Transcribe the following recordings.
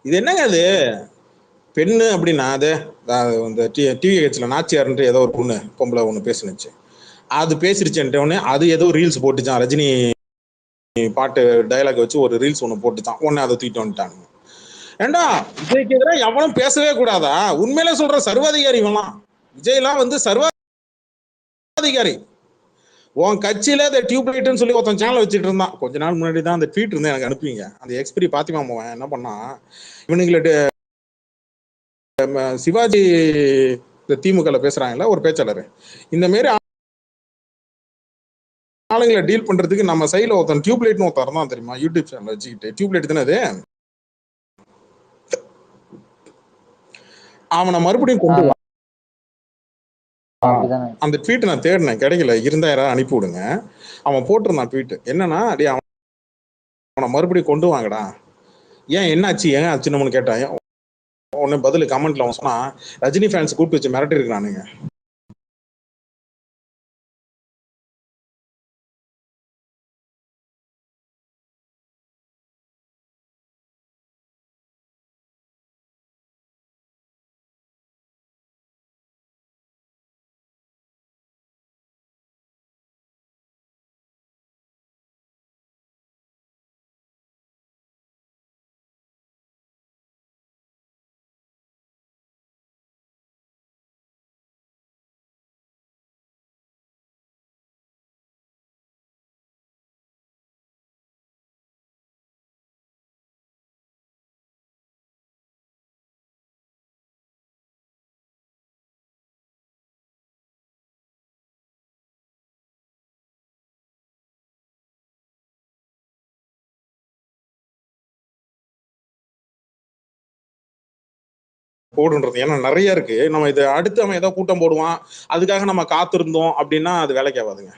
இது என்னங்க அது பெண்ணு அப்படின்னா அது இந்த டிவி கட்சியில் நாச்சியார்ன்ட்டு ஏதோ ஒரு பொம்பளை ஒன்று பேசுனுச்சு. அது பேசிருச்சுன்ட்டு அது ஏதோ ரீல்ஸ் போட்டுச்சான், ரஜினி பாட்டு டயலாக் வச்சு ஒரு ரீல்ஸ் ஒன்று போட்டுச்சான். உடனே அதை தூக்கிட்டு வந்துட்டாங்க. ஏண்டா விஜய்க்கு எதிராக எவனும் பேசவே கூடாதா? உண்மையில சொல்ற சர்வாதிகாரி இவெல்லாம். விஜய்லாம் வந்து சர்வாதிகாரி. உன் கட்சியில அந்த டியூப் லைட்னு சொல்லி ஒருத்தன் சேனல் வச்சுட்டு இருந்தான். கொஞ்ச நாள் முன்னாடி தான் அந்த ட்வீட் இருந்து எனக்கு அனுப்புவீங்க. அந்த எக்ஸ்பிரி பாத்திமா மோவன் என்ன பண்ணா, இவனுங்களுக்கு சிவாஜி திமுக பேசுறாங்கல்ல ஒரு பேச்சாளர், இந்த மாதிரி ஆளுங்களை டீல் பண்றதுக்கு நம்ம சைட்ல ஒருத்தன் டியூப் லைட்னு ஒருத்தர் தான் தெரியுமா, யூடியூப் சேனல் வச்சுக்கிட்டு. டியூப் லைட் தானே அது. அவனை மறுபடியும் கொண்டு வா. அந்த ட்வீட் நான் தேடினேன், கிடைக்கல. இருந்தா யாராவது அனுப்பி விடுங்க. அவன் போட்டிருந்தான் ட்வீட். என்னன்னா, அடி அவனை மறுபடியும் கொண்டு வாங்கடா. ஏன் என்னாச்சு ஏன் ஆச்சுன்னு கேட்டான். உடனே பதில் கமெண்ட்ல அவன் சொன்னா, ரஜினி ஃபேன்ஸ் கூப்பிட்டு வச்சு மிரட்டி இருக்கிறானுங்க. போடுன்றது ஏன்னா நிறைய இருக்கு. நம்ம இதை அடுத்து அவன் ஏதோ கூட்டம் போடுவான், அதுக்காக நம்ம காத்திருந்தோம் அப்படின்னா அது வேலைக்கு ஆகாதுங்க.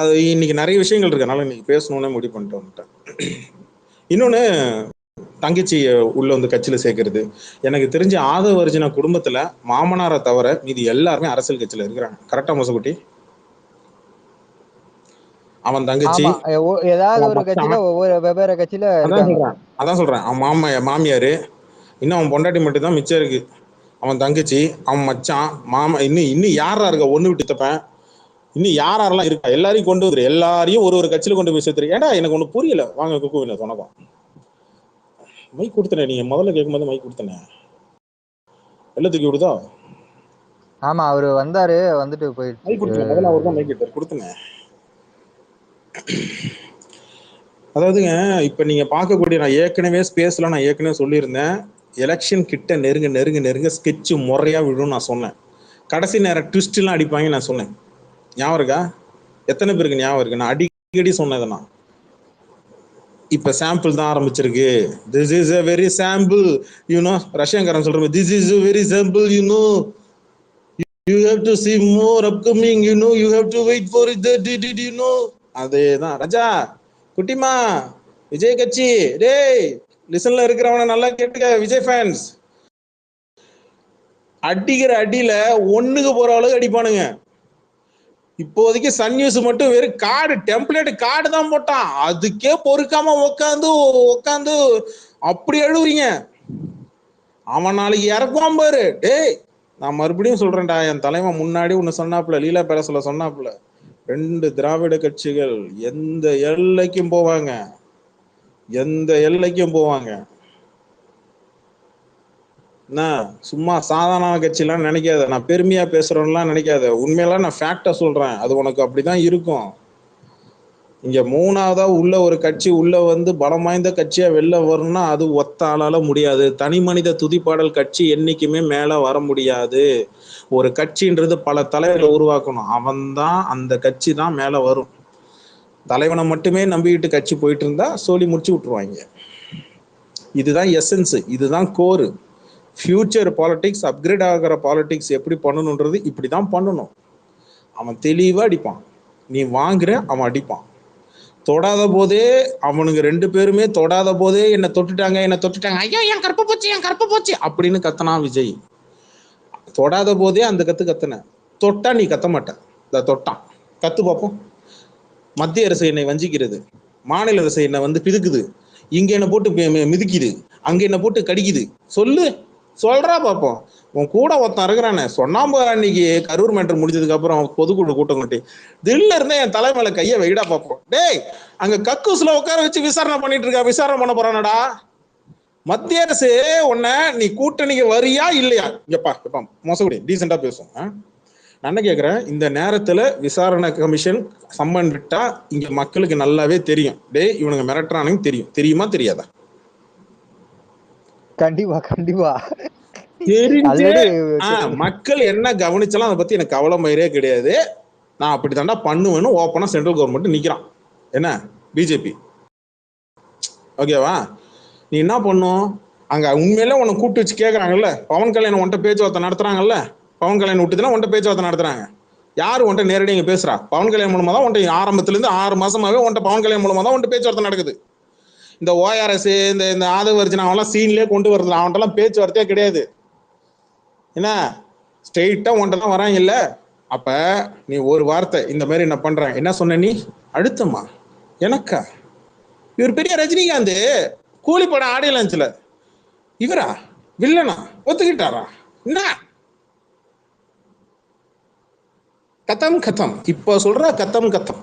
அது இன்னைக்கு நிறைய விஷயங்கள் இருக்கு, அதனால இன்னைக்கு பேசணும்னு முடிவு பண்ணிட்டு வந்துட்டேன். இன்னொன்னு, தங்கச்சி உள்ள வந்து கட்சியில சேர்க்கறது. எனக்கு தெரிஞ்ச ஆதவ அர்ஜுனா குடும்பத்துல மாமனாரை தவிர மீதி எல்லாருமே அரசியல் கட்சியில இருக்கிறாங்க. கரெக்டா மொசகுட்டி? அவன் தங்கச்சி, ஏதாவது ஒரு கட்சியில ஒவ்வொரு வெவ்வேறு கட்சியில அதான் சொல்றேன். அவன் மாமியாரு, இன்னும் அவன் பொண்டாட்டி மட்டும் தான் மிச்சம் இருக்கு. அவன் தங்கச்சி, அவன் மச்சான், மாமா, இன்னும் யாரா இருக்கா ஒண்ணு விட்டு தப்பேன், இன்னும் யாரெல்லாம் இருக்கா எல்லாரையும் கொண்டு வந்துரு. எல்லாரையும் ஒரு ஒரு கட்சியில கொண்டு போய் சேர்த்துரு. ஏடா எனக்கு ஒண்ணு புரியல. வாங்க குக்குவில சொன்னதான் மைக் கொடுத்தனே. நீங்க முதல்ல கேட்கும்போது மைக் கொடுத்தனே, எல்லாம் தூக்கி விடுதா? ஆமா, அவரு வந்தாரு, வந்துட்டு போயிடுச்சு. மைக் கொடுத்தேன், முதல்ல அவர் தான் மைக் எடுத்தார், கொடுத்தனே. அதாவதுங்க, இப்ப நீங்க பார்க்கக்கூடிய, நான் ஏற்கனவே ஸ்பேஸ்ல நான் ஏற்கனவே சொல்லியிருந்தேன், எலெக்ஷன் கிட்ட நெருங்க நெருங்க நெருங்க ஸ்கெட்ச் முறையா விடும் நான் சொன்னேன். கடைசி நேரம் ட்விஸ்ட் எல்லாம் அடிப்பாங்க நான் சொன்னேன். ஞாபகம் இருக்கா? எத்தனை பேருக்கு ஞாபகம் இருக்கு? நான் அடிக்கடி சொன்னதை நான். இப்ப சாம்பிள் தான் ஆரம்பிச்சிருக்கு. This is a very sample, you know. ரஷ்யன்காரன் சொல்ற மாதிரி, this is a very sample, you know. You have to see more upcoming, you know. You have to wait for it, did you know. அதேதான். ராஜா குட்டிமா, விஜய் கட்சி, டேய் லிசன்ல இருக்கிறவன நல்லா கேட்டுக்க. Vijay fans அடிக்கிற அடியில ஒண்ணுக்கு போற அளவுக்கு அடிப்பானுங்க. இப்போதைக்கு சன் நியூஸ் மட்டும் வெறும் கார்டு, டெம்ப்ளேட் கார்டு தான் போட்டான். அதுக்கே பொறுக்காம உட்காந்து அப்படி எழுவுறீங்க. அவன் நாளைக்கு இறக்குவான் பாரு. டேய் நான் மறுபடியும் சொல்றேன்டா, என் தலைவன் முன்னாடி ஒன்னு சொன்னாப்புல, லீலா பேரஸ்ல சொன்னாப்புல, 2 திராவிட கட்சிகள் எந்த எல்லைக்கும் போவாங்க, எந்த எல்லைக்கும் போவாங்க. சும்மா சாதாரண கட்சிலாம் நினைக்காத, நான் பெருமையா பேசுறேன்லாம் நினைக்காத. உண்மையெல்லாம் நான் ஃபேக்டா சொல்றேன். அது உனக்கு அப்படிதான் இருக்கும். இங்க 3வதா உள்ள ஒரு கட்சி உள்ள வந்து பலம் வாய்ந்த கட்சியா வெளில வரணும்னா அது ஒத்த ஆளால முடியாது. தனி மனித துதிப்பாடல் கட்சி என்னைக்குமே மேல வர முடியாது. ஒரு கட்சின்றது பல தலைவர்களை உருவாக்கணும். அவன் தான், அந்த கட்சி தான் மேல வரும். தலைவனை மட்டுமே நம்பிக்கிட்டு கட்சி போயிட்டு இருந்தா சொல்லி முடிச்சு விட்டுருவாங்க. இதுதான் எசன்ஸ், இதுதான் கோர். ஃபியூச்சர் பாலிடிக்ஸ், அப்கிரேட் ஆகிற பாலிடிக்ஸ் எப்படி பண்ணணுன்றது இப்படிதான் பண்ணணும். அவன் தெளிவா அடிப்பான். நீ வாங்குற, அவன் அடிப்பான். தொடாத போதே அவனுங்க 2 பேருமே தொடாத போதே என்ன தொட்டுட்டாங்க, ஐயோ என் கற்ப போச்சு அப்படின்னு கத்தனா விஜய். தொடாத போதே அந்த கத்தன. தொட்டா நீ கத்த மாட்ட. தொட்டான் கத்து பார்ப்போம். மத்திய அரசு என்னை வஞ்சிக்கிறது, மாநில அரசு என்னை வந்து பிதுக்குது, இங்க என்ன போட்டு மிதிக்குது, அங்க என்ன போட்டு கடிக்குது சொல்லு, சொல்றா பாப்போம். உன் கூட ஒருத்தன் இருக்கிறானே சொன்னாம்போ அன்னைக்கு கரூர் மேட்டர் முடிஞ்சதுக்கு அப்புறம் பொதுக்குழு கூட்டம் கட்டி தில்ல இருந்தே என் தலைமையில கைய வைடா பாப்போம். டேய் அங்க கக்கூஸ்ல உட்கார வச்சு விசாரணை பண்ணிட்டு இருக்கா, விசாரணை பண்ண போறானடா. மத்திய அரசு உன்ன நீ கூட்டணிக்கு வரியா இல்லையா? எப்பா மோசடி டீசெண்டா பேசும். நான் என்ன கேக்குறேன், இந்த நேரத்துல விசாரணை கமிஷன் சம்மன் விட்டா இங்க மக்களுக்கு நல்லாவே தெரியும், டேய் இவனுங்க மிரட்டுறானுங்க தெரியும். தெரியுமா தெரியாதா? கண்டிப்பா கண்டிப்பா. தெரிஞ்சு மக்கள் என்ன கவனிச்சாலும் அதை பத்தி எனக்கு கவலை மயிரே கிடையாது. நான் அப்படி தாண்டா பண்ணுவேன்னு ஓப்பனா சென்ட்ரல் கவர்மெண்ட் நிக்கிறான். என்ன பிஜேபி ஓகேவா? நீ என்ன பண்ணும் அங்க உண்மையில உன்னை கூப்பிட்டு வச்சு கேட்கறாங்கல்ல, பவன் கல்யாணம் உன்ட்ட பேச்சுவார்த்தை நடத்துறாங்கல்ல, பவன் கல்யாணம் விட்டுதுன்னா உன்ட்ட பேச்சுவார்த்தை நடத்துறாங்க. யாரு உன்ட்ட நேரடியாக இங்க பேசுறா? பவன் கல்யாணம் மூலமா தான் உன்ட்ட ஆரம்பத்துல இருந்து 6 மாசமாவே உன்ட்ட பவன் கல்யாணம் மூலமா தான் உன்ட்ட பேச்சுவார்த்தை நடக்குது. இந்த ஓஆர்எஸ் இந்த ஆதவர்ஜன் அவன்லாம் சீன்லயே கொண்டு வருது, அவன்கிட்டலாம் பேச்சுவார்த்தையே கிடையாது. என்ன ஸ்ட்ரெயிட்டா உன்ட்ட தான் வராங்க இல்ல. அப்ப நீ ஒரு வார்த்தை இந்த மாதிரி என்ன பண்றேன் என்ன சொன்ன நீ அழுத்தமா எனக்கா? இவர் பெரிய ரஜினிகாந்த் கூலி படம் ஆடியோ லான்ச்ல இவரா வில்லனா ஒத்துக்கிட்டாரா? என்ன கத்தம் கத்தம் இப்ப சொல்ற கத்தம் கத்தம்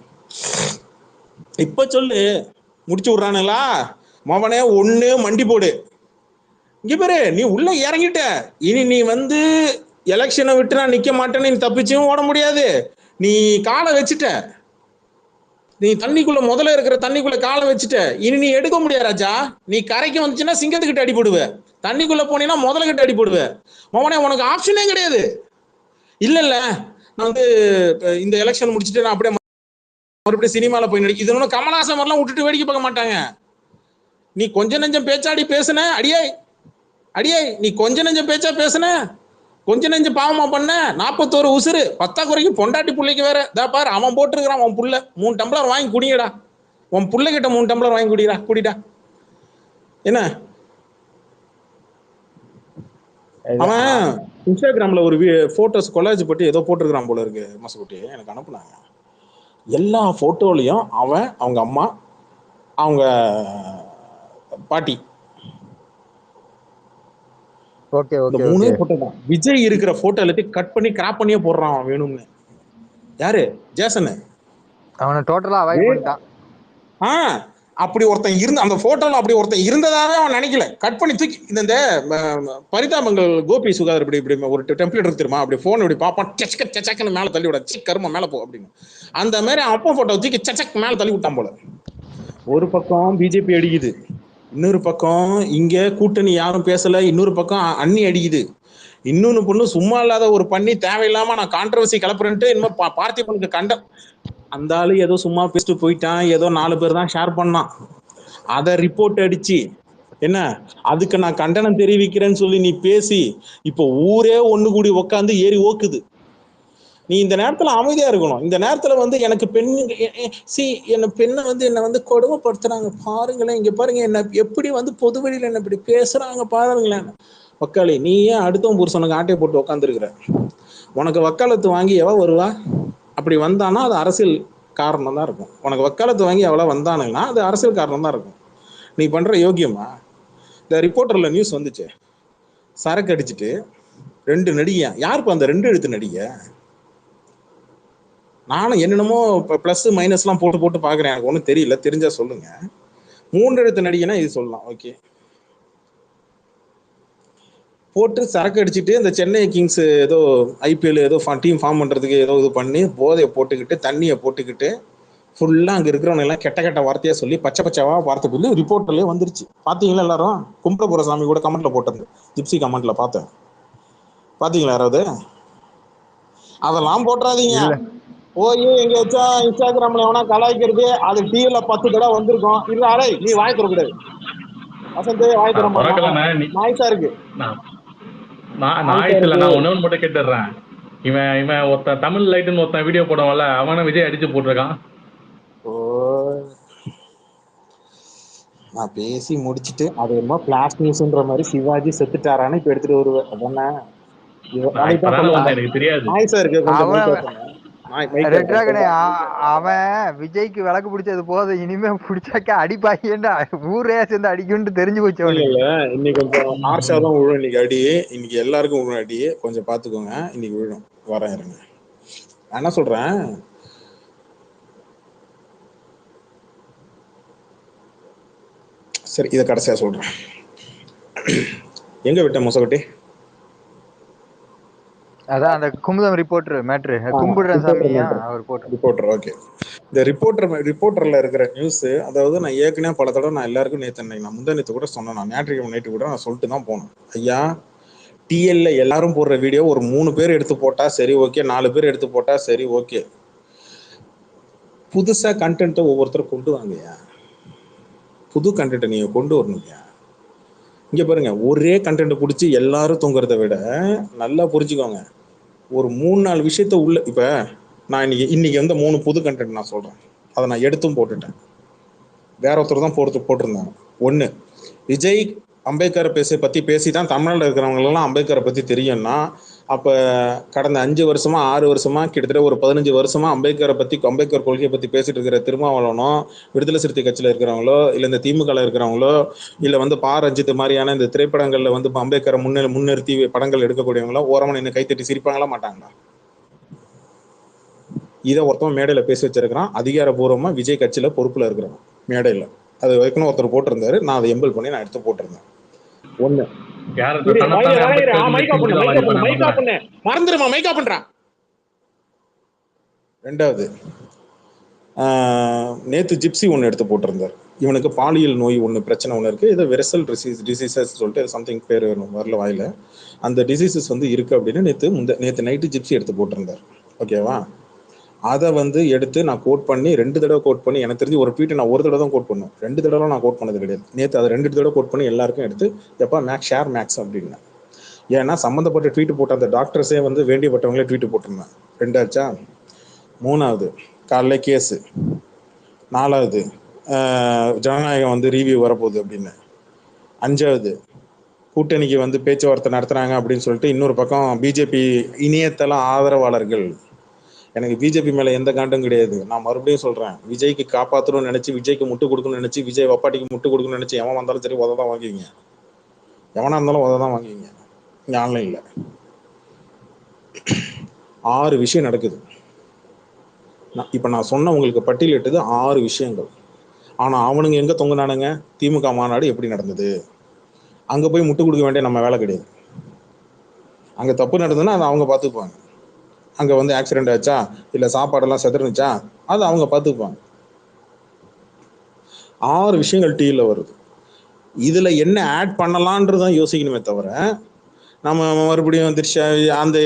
இப்ப சொல்லு முடிச்சு விடுறானுங்களா? மவனே ஒண்ணு மண்டி போடு. இங்க பாரு நீ உள்ள இறங்கிட்ட, இனி நீ வந்து எலெக்ஷனை விட்டு நான் நிக்க மாட்டேன்னு நீ தப்பிச்சும் ஓட முடியாது. நீ காலை வச்சுட்ட, நீ தண்ணிக்குள்ள முதல்ல இருக்கிற தண்ணிக்குள்ள காலை வச்சுட்ட, இனி நீ எடுக்க முடியாது ராஜா. நீ கரைக்கு வந்துச்சுன்னா சிங்கத்துக்கிட்ட அடி போடுவ, தண்ணிக்குள்ள போனீங்கன்னா முதல்ல கிட்ட அடி போடுவ. மவனே உனக்கு ஆப்ஷனே கிடையாது. இல்ல இல்ல நான் வந்து இந்த எலெக்ஷன் முடிச்சுட்டு நான் அப்படியே மறுபடியும் சினிமால போய் நடிக்க, இது ஒன்றும் கமலஹாசன் மாதிரிலாம் விட்டுட்டு வேடிக்கை பார்க்க மாட்டாங்க. நீ கொஞ்ச நெஞ்சம் பேச்சாடி பேசுன அடியே அடியே, நீ கொஞ்ச நெஞ்சம் பேச்சா பேசுன, கொஞ்ச நெஞ்ச பாவமா பண்ண, 41 உசுறு 10 குறைக்கு பொண்டாட்டி பிள்ளைக்கு வேற. இதா பாரு அவன் போட்டுருக்கான், உன் புள்ள 3 டம்ளர் வாங்கி குடிங்கடா, உன் புள்ள கிட்ட 3 டம்ளர் வாங்கி குடிடா. என்ன அவன் இன்ஸ்டாகிராம்ல ஒரு போட்டோஸ் கொலாஜ் பற்றி ஏதோ போட்டிருக்கிறான் போல இருக்கு மசக்குட்டி, எனக்கு அனுப்புனாங்க. எல்லா போட்டோலையும் அவன், அவங்க அம்மா, அவங்க பாட்டி, இந்த 3 போட்டோ தான். விஜய் இருக்கிற போட்டோ எல்லாத்தையும் கட் பண்ணி கிராப் பண்ணியே போடுறான் அவன் வேணும்னு. யாரு? ஜேசன். அவனை டோட்டலா அவாய்ட் பண்ணிட்டான். அப்படி ஒருத்தன் இருந்த அந்த போட்டோல அப்படி ஒருத்தன் இருந்ததாவே அவன் நினைக்கல, கட் பண்ணி தூக்கி இந்த பரிதாபங்கள் கோபி சுகாதார் இப்படி இப்படி ஒரு டெம்ப்ளேட் இருக்கு தெரியுமா, அப்படி போன் இப்படி பாப்பான், சச்சக்கன்னு மேல தள்ளி விட, கரும மேல போ அப்படின்னு. அந்த மாதிரி அப்பா போட்டோ தூக்கி சச்சக் மேல தள்ளி விட்டான் போல. ஒரு பக்கம் பிஜேபி அடிக்குது, இன்னொரு பக்கம் இங்க கூட்டணி யாரும் பேசல, இன்னொரு பக்கம் அண்ணி அடிக்குது, இன்னொன்னு பொண்ணு சும்மா இல்லாத ஒரு பண்ணி தேவையில்லாம நான் கான்ட்ரவர்சி கிளப்புறேன்ட்டு இன்னும் பார்த்திபனுக்கு கண்டம். அந்த ஆளு ஏதோ சும்மா பேசிட்டு போயிட்டான், ஏதோ 4 பேர் தான் ஷேர் பண்ணான், அதை ரிப்போர்ட் அடிச்சு என்ன அதுக்கு நான் கண்டனம் தெரிவிக்கிறேன்னு சொல்லி நீ பேசி இப்போ ஊரே ஒண்ணு கூடி உக்காந்து ஏறி ஓக்குது. நீ இந்த நேரத்துல அமைதியா இருக்கணும். இந்த நேரத்துல வந்து எனக்கு என்ன பெண்ணை வந்து என்ன வந்து கொடுமைப்படுத்துறாங்க பாருங்களேன், இங்க பாருங்க என்ன எப்படி வந்து பொது வெளியில என்ன இப்படி பேசுறாங்க பாருங்களேன். வக்காளி நீ ஏன் அடுத்தவன் புருஷனுக்கு ஆட்டையை போட்டு உக்காந்துருக்குற? உனக்கு வக்காலத்து வாங்கி எவ வருவா? அப்படி வந்தானா அது அரசியல் காரணம் தான் இருக்கும். உனக்கு வக்காலத்து வாங்கி எவ்வளவு வந்தானுங்கன்னா அது அரசியல் காரணம் தான் இருக்கும். நீ பண்ற யோகியமா? இந்த ரிப்போர்ட்டர்ல நியூஸ் வந்துச்சு, சரக்கு அடிச்சுட்டு 2 நடிகை. யாருப்பா அந்த 2 எழுத்து நடிகை? நானும் என்னென்னமோ பிளஸ் மைனஸ் எல்லாம் போட்டு போட்டு பாக்குறேன், எனக்கு ஒன்றும் தெரியல, தெரிஞ்சா சொல்லுங்க. 3 எழுத்து நடிகைனா இது சொல்லலாம், ஓகே. போட்டு சரக்கு அடிச்சுட்டு இந்த சென்னை கிங்ஸ் ஏதோ ஐபிஎல் ஏதோ டீம் ஃபார்ம் பண்றதுக்கு ஏதோ இது பண்ணி போதையை போட்டுக்கிட்டு தண்ணியை போட்டுக்கிட்டு ஃபுல்லா அங்க இருக்கிறவங்க எல்லாம் கெட்ட கெட்ட வார்த்தையா சொல்லி பச்சை பச்சைவா வார்த்தை சொல்லி ரிப்போர்ட்லயே வந்துருச்சு. பாத்தீங்களா எல்லாரும்? கும்பலபுர சாமி கூட கமெண்ட்ல போட்டது, ஜிப்சி கமெண்ட்ல பார்த்தேன். பாத்தீங்களா யாராவது? அதெல்லாம் போட்டுறாதீங்க. போய் எங்க வச்சா இன்ஸ்டாகிராம்ல எவனா கலாய்க்கிறது, அது டிவில 10 தடவை வந்திருக்கும். இல்ல அரை நீ வாய் தரக்கூடாது, வசந்தே வாய் தர நாய்ஸா இருக்கு. நான் ஒன்னு மட்டும் கேட்டுறேன், இவன் ஒருத்தன் தமிழ் லைட்னு ஒருத்தன் வீடியோ போடுவான்ல, அவனை விஜய் அடிச்சு போட்டிருக்கான். ஓ நான் பேசி முடிச்சுட்டு அது என்னமோ பிளாஸ் நியூஸ்ன்ற மாதிரி சிவாஜி செத்துட்டாரான்னு இப்ப எடுத்துட்டு வருவேன். எனக்கு தெரியாது. நாய்ஸா இருக்கு கொஞ்சம். ரெட் டிராகனே அவன் விஜய்க்கு விளக்கு பிடிச்சது போதும், இனிமே பிடிச்சாக்க அடிப்பாங்கன்னு ஊரே சேர்ந்து அடிக்கும்னு தெரிஞ்சு போச்சு இல்ல அவனுக்கு. இல்ல இன்னைக்கு கொஞ்சம் ஹார்ஷா தான் விழும் இன்னைக்கு அடி. இன்னைக்கு எல்லாருக்கும் விழும் அடி, கொஞ்சம் பாத்துக்கோங்க. இன்னைக்கு விழும். வரேன் இருங்க. நான் என்ன சொல்றேன், சரி இதை கடைசியா சொல்றேன். எங்க விட்ட மொசகட்டி? அதான் அந்த குமுதம் ரிப்போர்ட்டர் மேட்ரு, கும்பிடுறேன் சாமியா அவர் போட்டு ரிப்போர்ட்டர். ஓகே, இந்த ரிப்போர்ட்டர்ல இருக்கிற நியூஸ், அதாவது நான் ஏற்கனவே பல தடவை நான் எல்லாருக்கும் நான் முந்தா நேற்று கூட சொன்னேன், நான் ஞாயிற்றுக்கிழமை நைட்டு கூட நான் சொல்லிட்டு தான் போனேன். ஐயா, டிஎல்ல எல்லாரும் போடுற வீடியோ ஒரு 3 பேர் எடுத்து போட்டா சரி ஓகே, 4 பேர் எடுத்து போட்டா சரி ஓகே. புதுசா கண்டென்ட்டை ஒவ்வொருத்தரும் கொண்டு வாங்கய்யா. புது கண்டென்ட்டை நீங்க கொண்டு வரணுங்கய்யா. இங்க பாருங்க, ஒரே கண்டென்ட் பிடிச்சி எல்லாரும் தூங்குறத விட நல்லா புரிஞ்சுக்கோங்க, ஒரு 3-4 விஷயத்த உள்ள. இப்ப நான் இன்னைக்கு வந்து 3 புது கண்டென்ட் நான் சொல்றேன், அதை நான் எடுத்தும் போட்டுட்டேன். வேற ஒருத்தர் தான் போட்டிருந்தாங்க. ஒண்ணு, விஜய் அம்பேத்கரை பத்தி பேசி தான் தமிழ்நாட்டில் இருக்கிறவங்க எல்லாம் அம்பேத்கரை பத்தி தெரியும்னா, அப்ப கடந்த 5 வருஷமா 6 வருஷமா கிட்டத்தட்ட ஒரு 15 வருஷமா அம்பேத்கர் கொள்கையை பத்தி பேசிட்டு இருக்கிற திருமாவளவனோ, விடுதலை சிறுத்தை கட்சியில இருக்கிறவங்களோ, இல்ல இந்த திமுக இருக்கிறவங்களோ, இல்ல வந்து பா ரஞ்சித் மாதிரியான இந்த திரைப்படங்கள்ல வந்து அம்பேத்கரை முன்னிறுத்தி படங்கள் எடுக்கக்கூடியவங்களோ ஓரமா நின்று கைத்தட்டி சிரிப்பாங்களா மாட்டாங்களா? இதை ஒருத்தன் மேடையில பேசி வச்சிருக்கிறான், அதிகாரபூர்வமா விஜய் கட்சியில பொறுப்புல இருக்கிறான் மேடையில. அது வரைக்கும் ஒருத்தர் போட்டிருந்தாரு, நான் அதை எம்பல் பண்ணி நான் எடுத்து போட்டிருந்தேன். ஒண்ணு, மறந்துருமா மைக்கா பண்றான். ரெண்டாவது, நேத்து ஜிப்சி ஒன்று எடுத்து போட்டிருந்தார். இவனுக்கு பாலியல் நோய் ஒன்று பிரச்சனை ஒன்று இருக்கு, இது வெரசல் டிசீசஸ் சொல்லிட்டு சம்திங் பேர் வரல வாயில, அந்த டிசீசஸ் வந்து இருக்கு அப்படின்னு நேற்று நைட்டு ஜிப்சி எடுத்து போட்டிருந்தார். ஓகேவா? அதை வந்து எடுத்து நான் கோட் பண்ணி 2 தடவை கோட் பண்ணி, எனக்கு தெரிஞ்சு ஒரு ட்வீட்டை நான் ஒரு தடவை தான் கோட் பண்ணுவேன், 2 தடவை நான் கோட் பண்ணது கிடையாது. நேற்று அதை 2 தடவை கோட் பண்ணி எல்லாருக்கும் எடுத்து எப்பா மேக்ஸ் ஷேர் மேக்ஸ் அப்படின்னு. ஏன்னா சம்மந்தப்பட்ட ட்வீட் போட்ட அந்த டாக்டர்ஸே வந்து வேண்டியப்பட்டவங்களே ட்வீட் போட்டிருந்தேன். 2ஆச்சா? 3வது, காலைல கேஸு. 4வது, ஜனநாயகம் வந்து ரிவ்யூ வரப்போகுது அப்படின்னு. 5வது, கூட்டணிக்கு வந்து பேச்சுவார்த்தை நடத்துறாங்க அப்படின்னு சொல்லிட்டு இன்னொரு பக்கம் பிஜேபி இணையதள ஆதரவாளர்கள். எனக்கு பிஜேபி மேல எந்த காண்டும் கிடையாது. நான் மறுபடியும் சொல்றேன், விஜய்க்கு காப்பாற்றணும்னு நினைச்சு, விஜய்க்கு முட்டு கொடுக்கணும்னு நினைச்சு, விஜய் வப்பாட்டிக்கு முட்டு கொடுக்கணும்னு நினைச்சு எவன் வந்தாலும் சரி உததான் வாங்குவீங்க. எவனா இருந்தாலும் உததான் வாங்குவீங்க. இங்க ஆன்லைன்ல 6 விஷயம் நடக்குது. இப்ப நான் சொன்ன உங்களுக்கு பட்டியலிட்டது 6 விஷயங்கள். ஆனா அவனுங்க எங்க தொங்குனானுங்க? திமுக மாநாடு எப்படி நடந்தது, அங்க போய் முட்டு கொடுக்க வேண்டிய நம்ம வேலை கிடையாது. அங்க தப்பு நடந்ததுன்னா அதை அவங்க பார்த்துப்பாங்க. அங்க வந்து ஆக்சிடென்ட் ஆச்சா, இல்ல சாப்பாடெல்லாம் செதறுனுச்சா, அது அவங்க பார்த்துப்பாங்க. 6 விஷயங்கள் டீல வருது. இதுல என்ன ஆட் பண்ணலான்றதான் யோசிக்கணுமே தவிர, நம்ம மறுபடியும் அந்த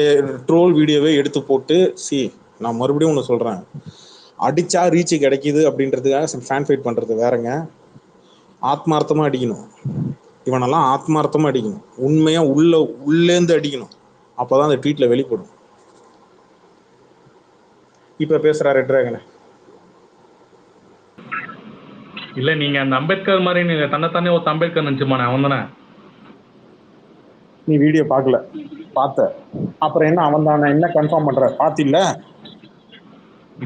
ட்ரோல் வீடியோவை எடுத்து போட்டு நான் மறுபடியும் ஒன்று சொல்றேன், அடிச்சா ரீச் கிடைக்குது அப்படின்றதுக்காக ஃபேன் ஃபைட் பண்றது வேறங்க. ஆத்மார்த்தமா அடிக்கணும். இவனெல்லாம் ஆத்மார்த்தமா அடிக்கணும், உண்மையா உள்ளேந்து அடிக்கணும். அப்பதான் அந்த ட்வீட்ல வெளிப்படும். இப்ப பேசுற ரெட் டிராகன் இல்ல, நீங்க அந்த அம்பேத்கர் மாதிரி நீங்க தன்னைத்தானே ஒரு அம்பேத்கர் நினைச்சுமானே, அவன் தானே? நீ வீடியோ பார்க்கல, பார்த்த அப்புறம் என்ன அவன் தானே என்ன கன்ஃபார்ம் பண்ற? பாத்தில்ல?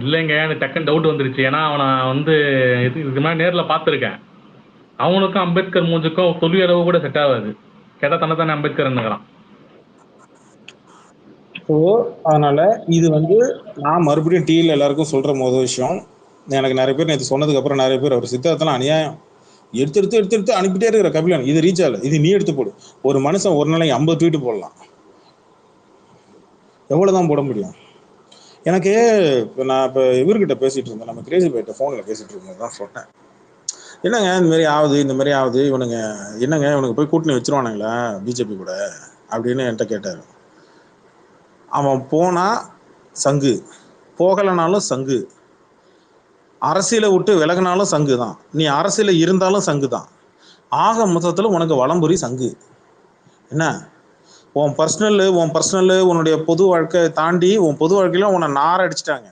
இல்லைங்க, எனக்கு டக்குன்னு டவுட் வந்துருச்சு. ஏன்னா அவனை வந்து இதுக்கு மாதிரி நேரில் பார்த்துருக்கேன். அவனுக்கும் அம்பேத்கர் மூஞ்சுக்கும் தொழில் அளவு கூட செட் ஆகாது. கேட்டால் தன்னைத்தானே அம்பேத்கர் என்னங்கிறான். ஸோ அதனால இது வந்து நான் மறுபடியும் டிவியில் எல்லாருக்கும் சொல்ற முதல் விஷயம். எனக்கு நிறைய பேர் நேற்று சொன்னதுக்கு அப்புறம் நிறைய பேர் அவர் சித்தார்த்தெல்லாம் அநியாயம் எடுத்து அனுப்பிட்டே இருக்கிற கபிலன், இது ரீச் ஆகல, இது நீ எடுத்து போடு. ஒரு மனுஷன் ஒரு நாளைக்கு 50 ட்வீட் போடலாம், எவ்வளவுதான் போட முடியும்? எனக்கு நான் இப்போ இவர்கிட்ட பேசிட்டு இருந்தேன், நம்ம கிரேசி பாய்ட்ட ஃபோனில் பேசிட்டு இருந்தேன், தான் சொன்னேன், என்னங்க இந்த மாதிரி ஆகுது இவனுங்க, என்னங்க இவனுக்கு போய் கூட்டணி வச்சிருவானுங்களா பிஜேபி கூட அப்படின்னு என்கிட்ட கேட்டார். அவன் போனா சங்கு, போகலைனாலும் சங்கு, அரசியலை விட்டு விலகினாலும் சங்கு தான், நீ அரசியல இருந்தாலும் சங்கு தான். ஆக மொத்தத்தில் உனக்கு வலம்புரி சங்கு. என்ன உன் பர்சனல் உன்னுடைய பொது வாழ்க்கை தாண்டி உன் பொது வாழ்க்கையில உன்னை நார அடிச்சிட்டாங்க.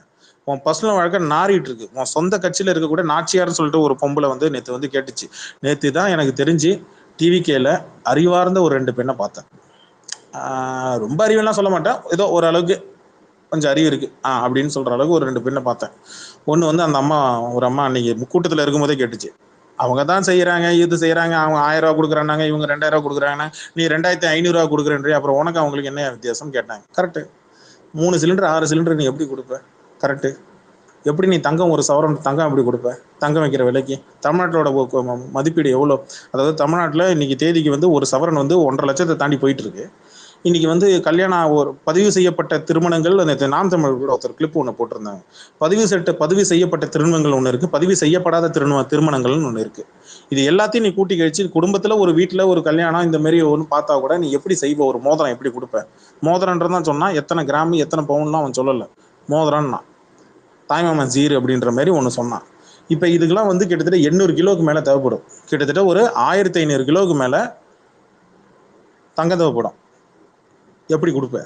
உன் பர்சனல் வாழ்க்கை நாறிட்டு இருக்கு. உன் சொந்த கட்சியில் இருக்கக்கூடிய நாச்சியார்னு சொல்லிட்டு ஒரு பொம்பளை வந்து நேற்று வந்து கேட்டுச்சு. நேற்று தான் எனக்கு தெரிஞ்சு டிவிகேல அறிவார்ந்த ஒரு 2 பெண்ணை பார்த்தேன். ரொம்ப அறிவெல்லாம் சொல்ல மாட்டேன், ஏதோ ஓரளவுக்கு கொஞ்சம் அறிவு இருக்கு அப்படின்னு சொல்ற அளவுக்கு ஒரு 2 பெண்ணை பார்த்தேன். ஒன்று வந்து அந்த அம்மா, ஒரு அம்மா அன்னைக்கு கூட்டத்தில் இருக்கும்போதே கேட்டுச்சு, அவங்க தான் செய்யறாங்க இது செய்யறாங்க, அவங்க 1000 ரூபா கொடுக்குறாங்க, இவங்க 2000 ரூபா கொடுக்குறாங்க, நீ 2500 ரூபா கொடுக்குறேன், அப்புறம் உனக்கு அவங்களுக்கு என்ன வித்தியாசம் கேட்டாங்க. கரெக்ட். 3 சிலிண்டர் 6 சிலிண்டர் நீ எப்படி கொடுப்ப? கரெக்ட். எப்படி நீ தங்கம் ஒரு சவரன் தங்கம் எப்படி கொடுப்ப? தங்கம் வைக்கிற விலைக்கு தமிழ்நாட்டோட மதிப்பீடு எவ்வளோ? அதாவது தமிழ்நாட்டில் இன்னைக்கு தேதிக்கு வந்து ஒரு சவரன் வந்து 1.5 லட்சத்தை தாண்டி போயிட்டு இருக்கு. இன்னைக்கு வந்து கல்யாணம் ஒரு பதிவு செய்யப்பட்ட திருமணங்கள், அந்த நாம் தமிழ் கூட ஒருத்தர் கிளிப் ஒன்று போட்டிருந்தாங்க. பதிவு செய்யப்பட்ட திருமணங்கள் ஒன்று இருக்கு, பதிவு செய்யப்படாத திருமணங்கள்னு ஒன்று இருக்கு. இது எல்லாத்தையும் நீ கூட்டி கழிச்சு குடும்பத்துல ஒரு வீட்டுல ஒரு கல்யாணம் இந்த மாதிரி ஒன்று பார்த்தா கூட நீ எப்படி செய்வ? ஒரு மோதிரம் எப்படி கொடுப்ப? மோதிரன்றதான் சொன்னா, எத்தனை கிராம் எத்தனை பவுன்லாம் அவன் சொல்லல, மோதிரம்னா தாய்மாமன் ஜீர் அப்படின்ற மாதிரி ஒன்று சொன்னான். இப்போ இதுக்கெல்லாம் வந்து கிட்டத்தட்ட 800 கிலோவுக்கு மேலே தேவைப்படும். கிட்டத்தட்ட ஒரு 1500 கிலோவுக்கு மேலே தங்கம் தேவைப்படும். எப்படி கொடுப்ப?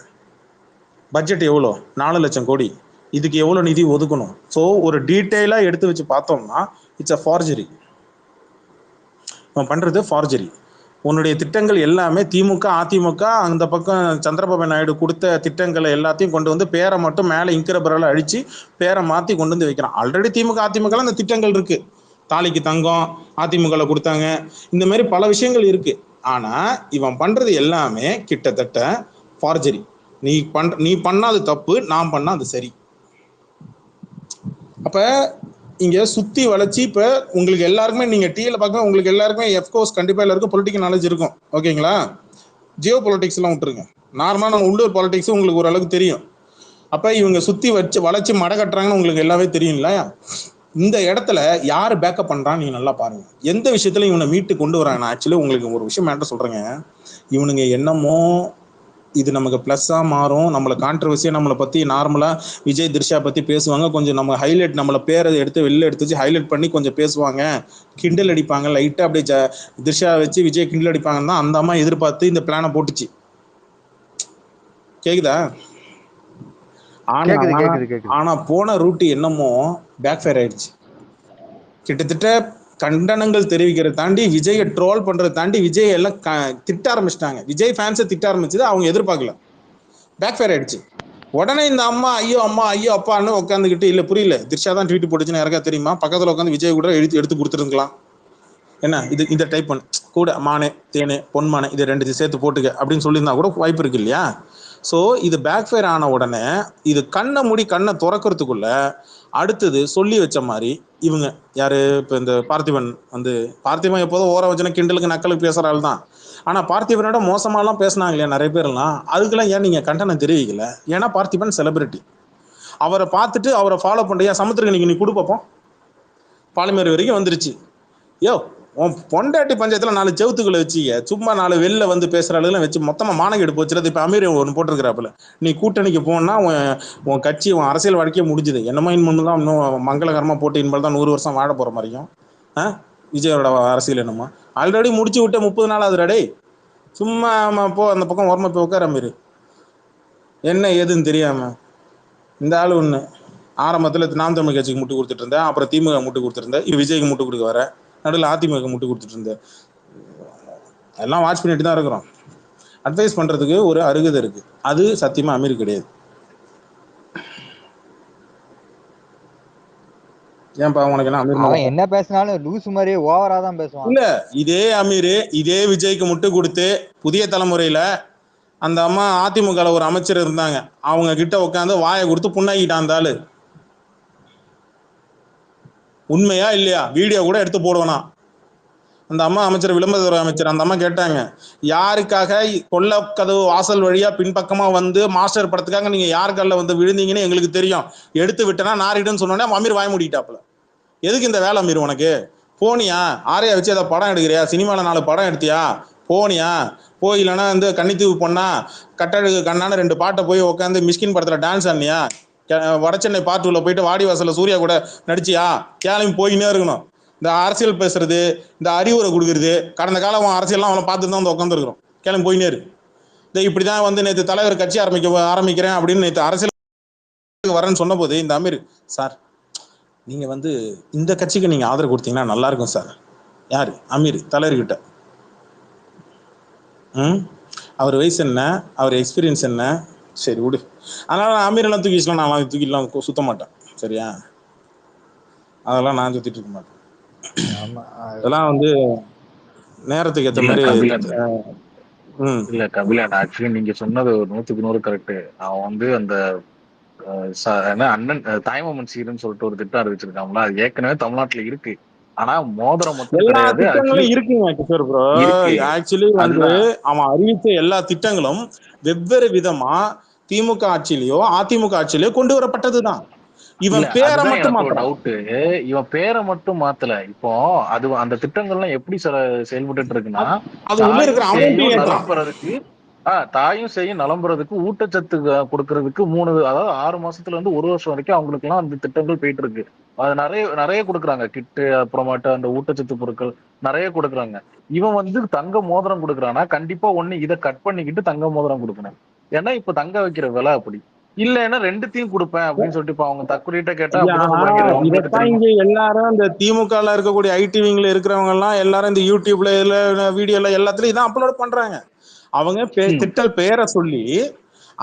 பட்ஜெட் எவ்வளோ? 4 லட்சம் கோடி. இதுக்கு எவ்வளோ நிதி ஒதுக்கணும்? ஸோ ஒரு டீட்டெயிலாக எடுத்து வச்சு பார்த்தோம்னா இட்ஸ் அ ஃபார்ஜரி. அவன் பண்ணுறது ஃபார்ஜரி. உன்னுடைய திட்டங்கள் எல்லாமே திமுக அதிமுக அந்த பக்கம் சந்திரபாபு நாயுடு கொடுத்த திட்டங்களை எல்லாத்தையும் கொண்டு வந்து பேரை மட்டும் மேலே இன்கிரபரால் அழிச்சு பேரை மாற்றி கொண்டு வந்து வைக்கிறான். ஆல்ரெடி திமுக அதிமுக அந்த திட்டங்கள் இருக்கு. தாலிக்கு தங்கம் அதிமுக கொடுத்தாங்க, இந்த மாதிரி பல விஷயங்கள் இருக்கு. ஆனா இவன் பண்றது எல்லாமே கிட்டத்தட்ட ஃபார்ஜரி. நீ பண்ணாது தப்பு, நான் பண்ணா அது சரி. அப்ப இங்க சுத்தி வளைச்சி, இப்ப உங்களுக்கு எல்லாருக்குமே நீங்க டிவில பார்க்க உங்களுக்கு எல்லாருக்குமே எஃப்கோர்ஸ் கண்டிப்பா எல்லாருக்கும் பொலிட்டிக்கல் நாலேஜ் இருக்கும். ஓகேங்களா? ஜியோ பொலிட்டிக்ஸ் எல்லாம் விட்டுருங்க, நார்மலா நம்ம உள்ளூர் பாலிடிக்ஸ் உங்களுக்கு ஓரளவுக்கு தெரியும். அப்ப இவங்க சுத்தி வளைச்சு மடை கட்டுறாங்கன்னு உங்களுக்கு எல்லாமே தெரியும் இல்லையா? இந்த இடத்துல யாரு பேக்கப் பண்றான்னு நீங்க நல்லா பாருங்க. எந்த விஷயத்துல இவனை மீட்டு கொண்டு வராங்க. நான் ஆக்சுவலி உங்களுக்கு ஒரு விஷயம் மேட்டர் சொல்றேங்க. இவனுங்க என்னமோ இது நமக்கு ப்ளஸ்ஸாக மாறும், நம்மளை கான்ட்ரவர்சியாக நம்மளை பற்றி நார்மலாக விஜய் திரிஷா பற்றி பேசுவாங்க, கொஞ்சம் நம்ம ஹைலைட் நம்மளை பேரை எடுத்து வெளில எடுத்து வச்சு ஹைலைட் பண்ணி கொஞ்சம் பேசுவாங்க, கிண்டல் அடிப்பாங்க, லைட்டாக அப்படியே திரிஷா வச்சு விஜய் கிண்டல் அடிப்பாங்கன்னா அந்த அம்மா எதிர்பார்த்து இந்த பிளானை போட்டுச்சு. கேக்குதா? ஆனா போன ரூட் என்னமோ பேக் ஃபயர் ஆயிடுச்சு. கிட்டத்தட்ட கண்டனங்கள் தெரிவிக்கிறத தாண்டி விஜயை ட்ரோல் பண்றதை தாண்டி விஜய் எல்லாம் திட்ட ஆரம்பிச்சிட்டாங்க. விஜய் ஃபேன்ஸை திட்ட ஆரம்பிச்சது அவங்க எதிர்பார்க்கல, பேக் ஃபயர் ஆயிடுச்சு. உடனே இந்த அம்மா ஐயோ அம்மா ஐயோ அப்பான்னு உட்காந்துக்கிட்டு, இல்ல புரியல திரிஷா தான் ட்வீட் போட்டுச்சுன்னு யாருக்கா தெரியுமா? பக்கத்துல உட்காந்து விஜய் கூட எடுத்து கொடுத்துருக்கலாம். என்ன இது இந்த டைப் பண்ணு கூட மானே தேனே பொன்மானே இதை 2 சேர்த்து போட்டுக்க அப்படின்னு சொல்லியிருந்தா கூட வாய்ப்பு இருக்கு இல்லையா? ஸோ இது பேக் ஃபயர் ஆன உடனே இது கண்ணை மூடி கண்ணை திறக்கிறதுக்குள்ள அடுத்தது சொல்லி வச்ச மாதிரி இவங்க யாரு, இப்போ இந்த பார்த்திபன் வந்து, பார்த்திபன் எப்போதும் ஓர வச்சுனா கிண்டலுக்கு நக்கலுக்கு பேசுற ஆள் தான். ஆனா பார்த்திபனோட மோசமாலாம் பேசினாங்க இல்லையா நிறைய பேர்லாம், அதுக்கெல்லாம் ஏன் நீங்க கண்டனம் தெரிவிக்கல? ஏன்னா பார்த்திபன் செலிபிரிட்டி. அவரை பார்த்துட்டு அவரை ஃபாலோ பண்றியா? சமுத்திரக்கனிக்கு நீ கொடுப்போம், பாலிமர் வரைக்கும் வந்துருச்சு. யோ உன் பொண்டாட்டி பஞ்சாயத்துல 4 செவுத்துக்களை வச்சுக்க, சும்மா 4 வெளில வந்து பேசுற ஆளுகளை வச்சு மொத்தமா மானக்கெடு போச்சுறது. இப்ப அமீர் ஒன்று போட்டிருக்கிறாப்புல, நீ கூட்டணிக்கு போனா உன் கட்சி உன் அரசியல் வாழ்க்கையே முடிஞ்சுது, என்னமோ இன்பம் தான் இன்னும் மங்களகரமா போட்டு இன்பம் தான் 100 வருஷம் வாழ போற மாதிரியும் விஜயோட அரசியல் என்னமோ ஆல்ரெடி முடிச்சு விட்ட 30 நாள் ஆகுது. டே சும்மா போ அந்த பக்கம் ஓரமா போய் உட்கார அமீர், என்ன ஏதுன்னு தெரியாம. இந்த ஆளு ஒண்ணு ஆரம்பத்துல நாம் தமிழ் கட்சிக்கு முட்டு கொடுத்துட்டு இருந்தேன், அப்புறம் திமுக முட்டு கொடுத்துருந்தேன், இது விஜய்க்கு முட்டு கொடுக்க வர, நடுவில் அதிமுக முட்டு கொடுத்துட்டு இருந்தேன். எல்லாம் வாட்ச் பண்ணிட்டு தான் இருக்கிறோம். அட்வைஸ் பண்றதுக்கு ஒரு அருகதை இருக்கு, அது சத்தியமா அமீர் கிடையாது. ஏன்பா உனக்கு என்ன அமீர் அவன் என்ன பேசினாலும் லூசு மாதிரியே ஓவரா தான் பேசுவான். இல்ல இதே அமீர் இதே விஜய்க்கு முட்டு கொடுத்து புதிய தலைமுறையில அந்த அம்மா அதிமுக ஒரு அமைச்சர் இருந்தாங்க, அவங்க கிட்ட உட்காந்து வாயை கொடுத்து புண்ணாக்கிட்டான் அந்த ஆளு. உண்மையா இல்லையா? வீடியோ கூட எடுத்து போடுவானா அந்த அம்மா அமைச்சர், விளம்பரத்துறை அமைச்சர். அந்த அம்மா கேட்டாங்க, யாருக்காக கொல்ல கதவு வாசல் வழியா பின்பக்கமா வந்து மாஸ்டர் படத்துக்காக நீங்க யாருக்கல்ல வந்து விழுந்தீங்கன்னு எங்களுக்கு தெரியும், எடுத்து விட்டனா நாரிடுன்னு சொன்னோன்னே அமீர் வாய் மூடிட்டாப்புல. எதுக்கு இந்த வேலை அமீர்? உனக்கு போனியா ஆரையா வச்சு ஏதாவது படம் எடுக்கிறியா? சினிமால 4 படம் எடுத்தியா? போனியா? போய் இல்லைன்னா வந்து கன்னித்தீவு பொண்ணா கட்டழகு கண்ணான 2 பாட்டை போய் உட்காந்து மிஸ்கின் படத்துல டான்ஸ் ஆனியா? வடச்சென்னை பார்ட் 2 போயிட்டு வாடி வாசல்ல சூர்யா கூட நடிச்சியா? கேள்வி போயின்னே இருக்கணும். இந்த அரசியல் பேசுறது, இந்த அறிவுரை கொடுக்குறது, கடந்த காலம் அரசியல்லாம் அவனை பார்த்து தான் வந்து உட்காந்துருக்கிறோம். கிளம்பி போயினே இருக்கு. இந்த இப்படிதான் வந்து நேற்று தலைவர் கட்சி ஆரம்பிக்கிறேன் அப்படின்னு நேற்று அரசியல் வரேன்னு சொன்ன போது இந்த அமீர், சார் நீங்க வந்து இந்த கட்சிக்கு நீங்க ஆதரவு கொடுத்தீங்கன்னா நல்லா இருக்கும் சார். யாரு? அமீர் தலைவர்கிட்ட. அவர் வயசு என்ன, அவர் எக்ஸ்பீரியன்ஸ் என்ன, சரி விடு, அதனால நான் அமீரெல்லாம் தூக்கி வச்சுக்கலாம், நான் தூக்கிடலாம் சுத்த மாட்டேன். சரியா? அதெல்லாம் நான் சுத்திட்டு இருக்க மாட்டேன். ஆமா. இதெல்லாம் வந்து நேரத்துக்கு ஏற்ற இல்ல மாதிரி. கபிலன் ம் இல்ல கபிலன் ஆக்சுவலி நீங்க சொன்னது 100% கரெக்ட். அவன் வந்து அந்த அண்ணன் தாய்மாமன் சீருன்னு சொல்லிட்டு ஒரு திட்டம் அறிவிச்சிருக்காங்களா, அது ஏற்கனவே தமிழ்நாட்டுல இருக்கு. ஆனா மோதிரம் மட்டும் எல்லா கிடையாது. திட்டங்களும் இருக்குங்க கிஷோர் ப்ரோ. இருக்கு. ஆக்சுவலி வந்து அதுதான் அவன் அறிவித்த எல்லா திட்டங்களும் வெவ்வேறு விதமா திமுக ஆட்சியிலயோ அதிமுக ஆட்சியிலயோ கொண்டு வரப்பட்டதுதான். இவன் இல்ல பேரை அதுதான் மட்டும் எனக்கு ஒரு மாத்திரம். டவுட். இவன் பேரை மட்டும் மாத்தல. இப்போ அது அந்த திட்டங்கள்லாம் எப்படி செயல்பட்டு இருக்குன்னா, அது உள்ள இருக்கிற தாயும் அமௌண்ட்டையும் செய்யும் ஏற்றான். நலம் பெறதுக்கு தாயும் செய்யும் நலம் பெறதுக்கு ஊட்டச்சத்து கொடுக்கறதுக்கு 3, அதாவது 6 மாசத்துல இருந்து 1 வருஷம் வரைக்கும் அவங்களுக்கு எல்லாம் அந்த திட்டங்கள் போயிட்டு இருக்கு. அது நிறைய நிறைய கொடுக்குறாங்க. கிட்டு, அப்புறமாட்ட அந்த ஊட்டச்சத்து பொருட்கள் நிறைய கொடுக்குறாங்க. இவன் வந்து தங்க மோதிரம் கொடுக்குறான்னா கண்டிப்பா ஒண்ணு இதை கட் பண்ணிக்கிட்டு தங்க மோதிரம் கொடுக்கணும். ஏன்னா இப்ப தங்க வைக்கிற விலை அப்படி இல்லைன்னா ரெண்டுத்தையும் கொடுப்பேன் அப்படின்னு சொல்லிட்டு இப்ப அவங்க தக்குறிட்ட கேட்டா அப்படிதான் சொல்றாங்க. இது உங்களுக்கு இதைத்தான் தெரியுமா? இங்க எல்லாரும் இந்த திமுகல இருக்கக்கூடிய ஐடி விங்ல இருக்கிறவங்க எல்லாம் எல்லாரும் இந்த யூடியூப்ல வீடியோல எல்லாத்துலயும் இதான் அப்லோட் பண்றாங்க. அவங்க திட்டல் பெயரை சொல்லி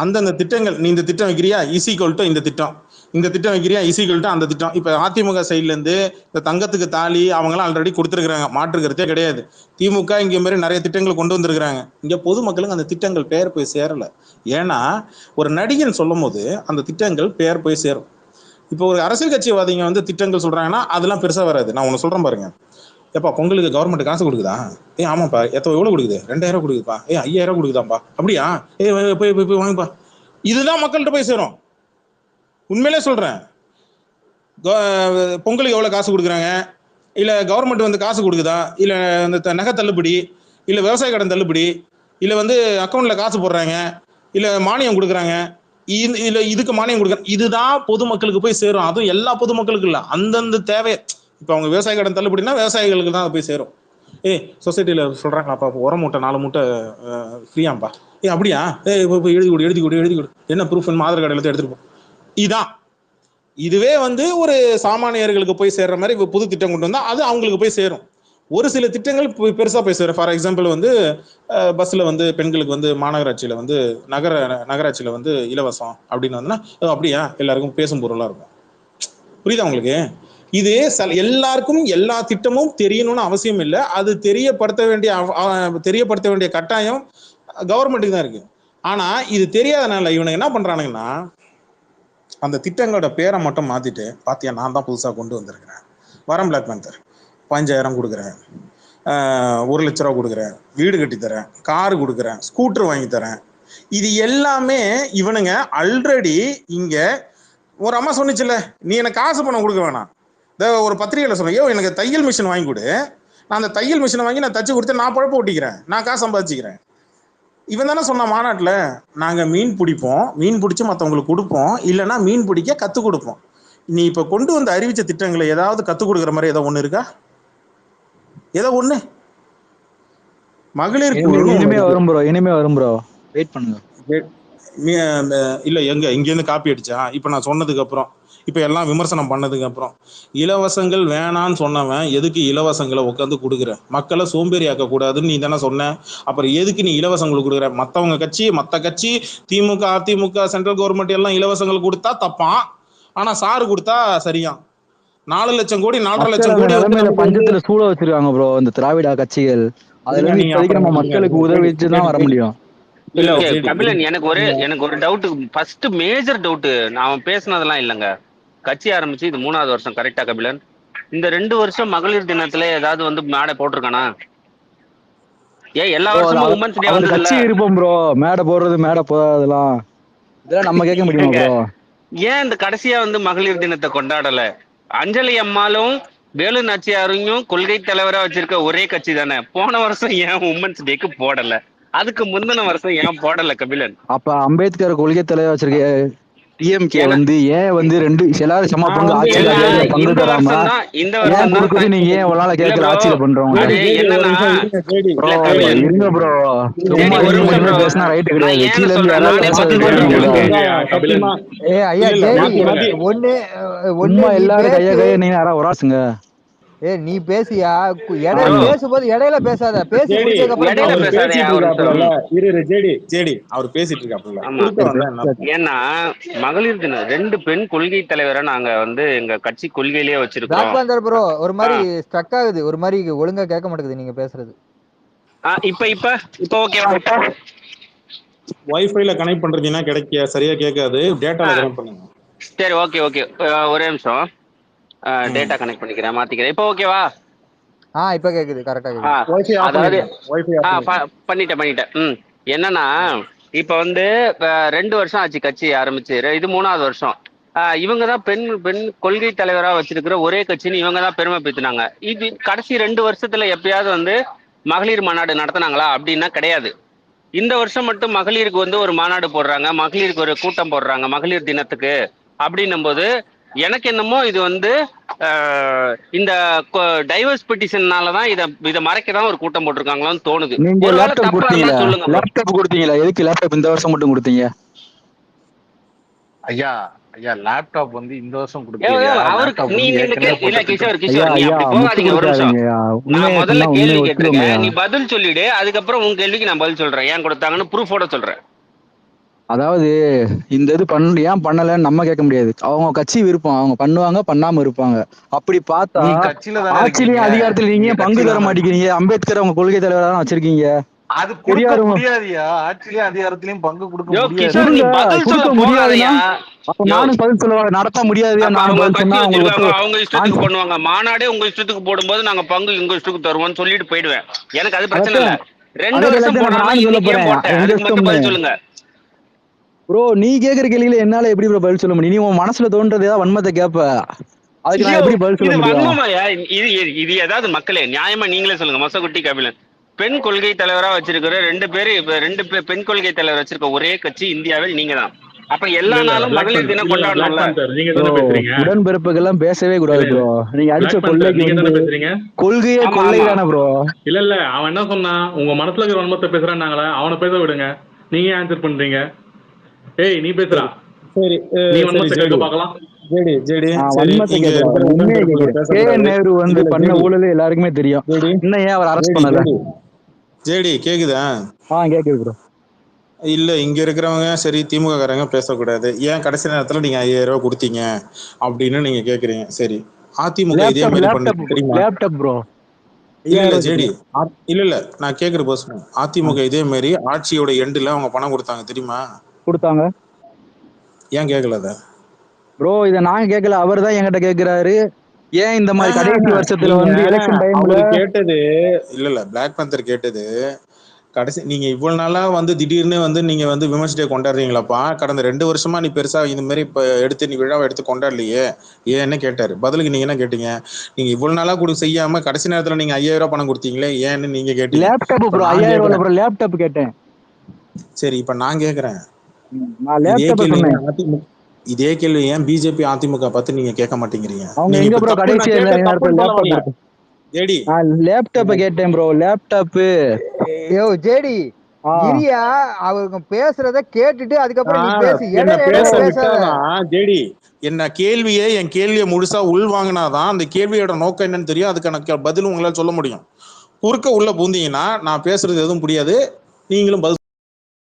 அந்தந்த திட்டங்கள், நீ இந்த திட்டம் வைக்கிறியா இசிகொல்ட்டு இந்த திட்டம், இந்த திட்டம் வைக்கிறியா இசிகொல்ட்டு அந்த திட்டம். இப்ப அதிமுக சைட்ல இருந்து இந்த தங்கத்துக்கு தாலி அவங்களாம் ஆல்ரெடி கொடுத்துருக்காங்க, மாற்று கருத்தே கிடையாது. திமுக இங்க மாதிரி நிறைய திட்டங்கள் கொண்டு வந்திருக்கிறாங்க. இங்க பொதுமக்களுக்கு அந்த திட்டங்கள் பெயர் போய் சேரல. ஏன்னா ஒரு நடிகன் சொல்லும் போது அந்த திட்டங்கள் பெயர் போய் சேரும். இப்போ ஒரு அரசியல் கட்சிவாதிங்க வந்து திட்டங்கள் சொல்றாங்கன்னா அதெல்லாம் பெருசா வராது. நான் ஒண்ணு சொல்றேன் பாருங்க. எப்பா பொங்கலுக்கு கவர்மெண்ட் காசு கொடுக்குதா? ஆமாப்பா. எவ்வளவு கொடுக்குது? 2000 கொடுக்குதுப்பா. 5000 கொடுக்குதாப்பா. அப்படியா? போய் போய் போய் வாங்கிப்பா. இதுதான் மக்கள்கிட்ட போய் சேரும். உண்மையிலே சொல்றேன். பொங்கலுக்கு எவ்வளவு காசு கொடுக்குறாங்க, இல்ல கவர்மெண்ட் வந்து காசு கொடுக்குதா, இல்ல இந்த நகை தள்ளுபடி, இல்ல விவசாய கடன் தள்ளுபடி, இல்ல வந்து அக்கௌண்ட்ல காசு போடுறாங்க, இல்ல மானியம் கொடுக்குறாங்க, இல்ல இதுக்கு மானியம் கொடுக்குறாங்க. இதுதான் பொதுமக்களுக்கு போய் சேரும். அதுவும் எல்லா பொதுமக்களுக்கு இல்ல, அந்தந்த தேவை. இப்ப அவங்க விவசாய கடன் தள்ளுபடினா விவசாயிகளுக்கு தான் போய் சேரும். சொசைட்டில சொல்றாங்களாப்பா, உரம் மூட்டை 4 மூட்டை ஃப்ரீயாம்பா. அப்படியா? எழுதி கொடு. என்ன ப்ரூஃப்? ஆதார் கார்டு எல்லாத்தையும் எடுத்துட்டு போ. இதான். இதுவே வந்து ஒரு சாமானியர்களுக்கு போய் சேர்ற மாதிரி புது திட்டம் கொண்டு வந்தா அது அவங்களுக்கு போய் சேரும். ஒரு சில திட்டங்கள் பெருசா போய் சேரும். ஃபார் எக்ஸாம்பிள் வந்து பஸ்ல வந்து பெண்களுக்கு வந்து மாநகராட்சியில வந்து நகராட்சியில வந்து இலவசம் அப்படின்னு வந்தா அப்படியா எல்லாருக்கும் பேசும் பொருளா இருக்கும். புரியுதா உங்களுக்கு? இது எல்லாருக்கும் எல்லா திட்டமும் தெரியணும்னு அவசியம் இல்லை. அது தெரியப்படுத்த வேண்டிய கட்டாயம் கவர்மெண்ட்டுக்கு தான் இருக்கு. ஆனா இது தெரியாதனால இவனை என்ன பண்றானுங்கன்னா அந்த திட்டங்களோட பேரை மட்டும் மாத்திட்டு, பாத்தியா நான் தான் புதுசா கொண்டு வந்திருக்கிறேன், வரம் பிளாக் பேந்தர் 5000 கொடுக்குறேன், 1 லட்ச ரூபா கொடுக்குறேன், வீடு கட்டி தரேன், காரு கொடுக்குறேன், ஸ்கூட்டர் வாங்கி தரேன். இது எல்லாமே இவனுங்க ஆல்ரெடி இங்க ஒரு அம்மா சொன்னிச்சுல, நீ எனக்கு காசு பணம் கொடுக்க வேணாம், ஒரு பத்திரிகையில சொன்ன, எனக்கு தையல் மிஷின் வாங்கி கொடு, நான் அந்த தையல் மிஷினை வாங்கி நான் தச்சு கொடுத்து நான் பழப்ப ஓட்டிக்கிறேன், நான் காசு சம்பாதிச்சுக்கிறேன். இவன் தானே சொன்ன மாநாட்டில், நாங்க மீன் பிடிப்போம், மீன் பிடிச்சி மற்றவங்களுக்கு கொடுப்போம், இல்லைன்னா மீன் பிடிக்க கற்றுக் கொடுப்போம். நீ இப்ப கொண்டு வந்து அறிவிச்ச திட்டங்களை ஏதாவது கற்றுக் கொடுக்குற மாதிரி ஏதோ ஒண்ணு இருக்கா? ஏதோ ஒண்ணு மகளிர் இனிமே வரும் ப்ரோ, இனிமே வரும் ப்ரோ, வெயிட் பண்ணுங்க. இல்ல இங்க இருந்து காப்பி அடிச்சா இப்ப நான் சொன்னதுக்கு அப்புறம், இப்ப எல்லாம் விமர்சனம் பண்ணதுக்கு அப்புறம், இலவசங்கள் வேணான்னு சொன்னவன் எதுக்கு இலவசங்களை உட்காந்து கொடுக்குற? மக்களை சோம்பேறி ஆக்க கூடாதுன்னு நீ தானே சொன்ன. அப்புறம் எதுக்கு நீ இலவசங்கள் கொடுக்குற? மத்த கட்சி திமுக அதிமுக சென்ட்ரல் கவர்மெண்ட் எல்லாம் இலவசங்கள் கொடுத்தா தப்பான், ஆனா சாரு கொடுத்தா சரியா? 4 லட்சம் கோடி 4.5 லட்சம் கோடி பஞ்சத்துல சூழ வச்சிருக்காங்க ப்ரோ இந்த திராவிட கட்சிகள். அதுல இருந்து இப்போதைக்கு நம்ம மக்களுக்கு உதவிச்சுதான் வர முடியும். கபிலன், எனக்கு ஒரு டவுட், ஃபர்ஸ்ட் மேஜர் டவுட், நான் பேசினதெல்லாம் இல்லைங்க. கட்சி ஆரம்பிச்சு இது 3வது வருஷம் கரெக்டா கபிலன்? இந்த 2 வருஷம் மகளிர் தினத்துல ஏதாவது வந்து மேடை போட்டிருக்கானா? எல்லா வருஷமும் உமன்ஸ் டே வந்து கட்சி இருப்போம் ப்ரோ, மேடை போறதெல்லாம் இதெல்லாம் நம்ம கேட்க முடியுமா ப்ரோ? ஏன் இந்த கடைசியா வந்து மகளிர் தினத்தை கொண்டாடல? அஞ்சலி அம்மாலும் வேலு நாச்சியாரையும் கொள்கை தலைவரா வச்சிருக்க ஒரே கட்சி தானே. போன வருஷம் ஏன் உமன்ஸ் டேக்கு போடல? அதுக்கு முந்தின வருஷம் ஏன் போடல கபிலன்? அப்ப அம்பேத்கர் கொள்கை தலைவர் வச்சிருக்க டிஎம்கே வந்து ஏன் வந்து எல்லாரும் சம பங்கு ஆட்சியில பங்கு தராம இந்த வருஷம் நீங்க ஏன் ஒரு நாள் கேட்கற ஆட்சியில பண்றவங்க இருங்க ப்ரோ. சும்மா பேசினா ரைட் கிடையாது. கீழ இருந்து ஐயா ஒண்ணு சும்மா எல்லாரும் கைய நீங்க யாரா உராசுங்க. நீ பேசியா இடையில பேசும்போது இடையில பேசாத, பேசி ஜேடி முடிச்சதுக்கு அப்புறம் இடையில அவர் பேசு. பேசாதயா பேசிட்டு ஒரு இருக்காப்புல. நிமிஷம். ஜேடி அவர் பேசிட்டு இருக்காப்புல. ஆமா. குறுக்க வந்தா என்ன? ஏன்னா மகளிர் தினம் 2 பெண் கொள்கை தலைவரை நாங்க வந்து எங்க கட்சி கொள்கையிலேயே பிளாக் வச்சிருக்கிறோம். பேந்தர் ப்ரோ ஒரு மாதிரி ஸ்ட்ரக் ஆகுது, ஒரு மாதிரி ஒழுங்கா கேட்க மாட்டேங்குது நீங்க பேசுறது. இப்ப ஓகேவா? வைஃபைல கனெக்ட் பண்றீங்கன்னா கிடைக்க சரியா கேட்காது, டேட்டால கனெக்ட் பண்ணுங்க. சரி, ஓகே. ஒரே நிமிஷம், டேட்டா கனெக்ட் பண்ணிக்கிறேன், மாத்திக்கிறேன். இப்போ ஓகேவா? இப்ப கேக்குது, கரெக்டா கேக்குது. வைஃபை ஆஃப் அதாவது பண்ணிட்டேன். என்னன்னா இப்ப வந்து 2 வருஷம் ஆச்சு கட்சி ஆரம்பிச்சு, இது 3வது வருஷம். இவங்க தான் பெண் பெண் கொள்கை தலைவரா வச்சிருக்கிற ஒரே கட்சின்னு இவங்க தான் பெருமை பேத்துனாங்க. இது கடைசி 2 வருஷத்துல எப்பயாவது வந்து மகளிர் மாநாடு நடத்தினாங்களா அப்படின்னா கிடையாது. இந்த வருஷம் மட்டும் மகளிருக்கு வந்து ஒரு மாநாடு போடுறாங்க, மகளிருக்கு ஒரு கூட்டம் போடுறாங்க மகளிர் தினத்துக்கு. அப்படின்னும் போது எனக்கு என்னமோ இது வந்து இந்த டைவர்ஸ் பெட்டிஷன்னாலதான் இதை மறைக்கதான் ஒரு கூட்டம் போட்டிருக்காங்களான்னு தோணுது. நீங்க ஒருவேளை லேப்டாப் தப்பா இருந்தா சொல்லுங்க. லேப்டாப் கொடுத்தீங்களா? எதுக்கு லேப்டாப் இந்த வருஷம் மட்டும் கொடுத்தீங்க? ஐயா லேப்டாப் வந்து இந்த வருஷம் அவருக்கு நீங்க இந்த கேள்வி இல்ல கிஷோர் நீ ஐயா, அப்படி போகாதீங்க. ஒரு நிமிஷம், நான் முதல்ல கேள்வி கேட்டிருக்கேன், ஒத்துக்கோங்க. நீ பதில் சொல்லிடு. அதுக்கப்புறம் உங்க கேள்விக்கு நான் பதில் சொல்றேன், ஏன் கொடுத்தாங்கன்னு ப்ரூஃபோட சொல்றேன். அதாவது இந்த இது ஏன் பண்ணலன்னு நம்ம கேட்க முடியாது. அவங்க கட்சி விருப்பம், அவங்க பண்ணுவாங்க, பண்ணாம இருப்பாங்க. அப்படி பார்த்தா ஆட்சியிலையும் அதிகாரத்துல நீங்க பங்கு தர மாட்டேங்கிறீங்க. அம்பேத்கர் அவங்க கொள்கை தலைவரா தான் வச்சிருக்கீங்க. அது கொடுக்க முடியாதுயா, ஆட்சியிலயும் அதிகாரத்திலயும் பங்கு கொடுக்க முடியாது. நானும் பதில் சொல்ல நடத்த முடியாது. அவங்க இஷ்டத்துக்கு பண்ணுவாங்க மாநாடே, உங்க இஷ்டத்துக்கு போடும்போது நாங்க பங்கு எங்க இஷ்டத்துக்கு தருவோம்னு சொல்லிட்டு போயிடுவேன். எனக்கு அது பிரச்சனை இல்ல. 2 வருஷம் போடுறாங்க, சொல்லுங்க ப்ரோ. நீ கேக்குற கேள்வியில என்னால எப்படி ப்ரோ பதில் சொல்ல முடியும்? நீ உன் மனசுல தோன்றது ஏதாவது வன்மத்தை கேப்ப, அதுக்கு நான் எப்படி பதில் சொல்ல முடியும்? இது ஏதாவது மக்களே நியாயமா நீங்களே சொல்லுங்க. மசகுட்டி கபிலன் பெண் கொள்கை தலைவரா வச்சிருக்கிற 2 பெண் கொள்கை தலைவர் வச்சிருக்க ஒரே கட்சி இந்தியாவில் நீங்க தான். அப்ப எல்லா நாளும் மகளிர் தினம் கொண்டாடணும். உடன்பிறப்புகள்லாம் பேசவே கூடாது ப்ரோ. நீங்க அடிச்ச கொள்கையே கொள்ளைதானே ப்ரோ. இல்ல அவன் என்ன சொன்னான், உங்க மனசுல இருக்கிற வன்மத்தை பேசுறான்னாங்களா, அவனை பேச விடுங்க. நீங்க ஆன்சர் பண்றீங்க. ஏய் நீ பேசுறா, சரி நீ வன்மத்தை கேட்க பார்க்கலாம். நேரு வந்து பண்ண ஊழல் எல்லாருக்குமே தெரியும். இன்னும் ஏன் அவர் அரெஸ்ட் பண்ணல? ஜேடி கேக்குதா? கேக்குது ப்ரோ. இல்ல இங்க இருக்கிறவங்க சரி திமுக காரங்க பேசக்கூடாது. ஏன் கடைசி நேரத்துல நீங்க 5000 ரூபாய் கொடுத்தீங்க அப்படின்னு நீங்க கேக்குறீங்க. சரி, அதிமுக இதே மாதிரி பண்ணி லேப்டாப் ப்ரோ. இல்ல ஜேடி, இல்ல நான் கேக்குற பர்சன், அதிமுக இதே மாதிரி ஆட்சியோட எண்டுல அவங்க பணம் கொடுத்தாங்க தெரியுமா? கொடுத்தாங்க. ஏன் கேட்கல ப்ரோ? இத நான் கேட்கல, அவர் தான் என்கிட்ட கேக்குறாரு. ஏன் இந்த மாதிரி கடைசி வருஷத்துல வந்து எலெக்ஷன் டைம்ல கேட்டது இல்ல பிளாக் பேந்தர் கேட்டது கடைசி. நீங்க இவ்வளவு நாளா வந்து திடீர்னு வந்து நீங்க வந்து விமர்ஸ் டே கொண்டாடுறீங்களாப்பா, கடந்த 2 வருஷமா நீ பெருசா இந்த மாதிரி இப்ப எடுத்து நீ விழாவை எடுத்து கொண்டாடலையே ஏன்னு கேட்டாரு. பதிலுக்கு நீங்க என்ன கேட்டீங்க? நீங்க இவ்வளவு நாளா செய்யாம கடைசி நேரத்துல நீங்க 5000 ரூபாய் பணம் கொடுத்தீங்களே ஏன்னு நீங்க கேட்டீங்க. லேப்டாப் ப்ரோ 5000 ரூபாய் லேப்டாப் கேட்டேன். சரி, இப்ப நான் கேக்குறேன், நான் இதே கேள்வி ஏன் பிஜேபி அதிமுக பார்த்து நீங்க கேட்க மாட்டேங்கிறீங்க? அவங்க எங்க ப்ரோ கடைசி லேப்டாப் கேட்டேன் ப்ரோ. லேப்டாப் ஜேடி இரியா, அவங்க பேசுறத கேட்டுட்டு அதுக்கப்புறம் நீ பேசு. ஜேடி என்ன கேள்வியே என் கேள்வியை முழுசா உள்வாங்கினாதான் அந்த கேள்வியோட நோக்கம் என்னன்னு தெரியும், அதுக்கான பதிலும் உங்களால சொல்ல முடியும். குறுக்க உள்ள பூந்தீங்கன்னா நான் பேசுறது எதுவும் புரியாது, நீங்களும் பதில்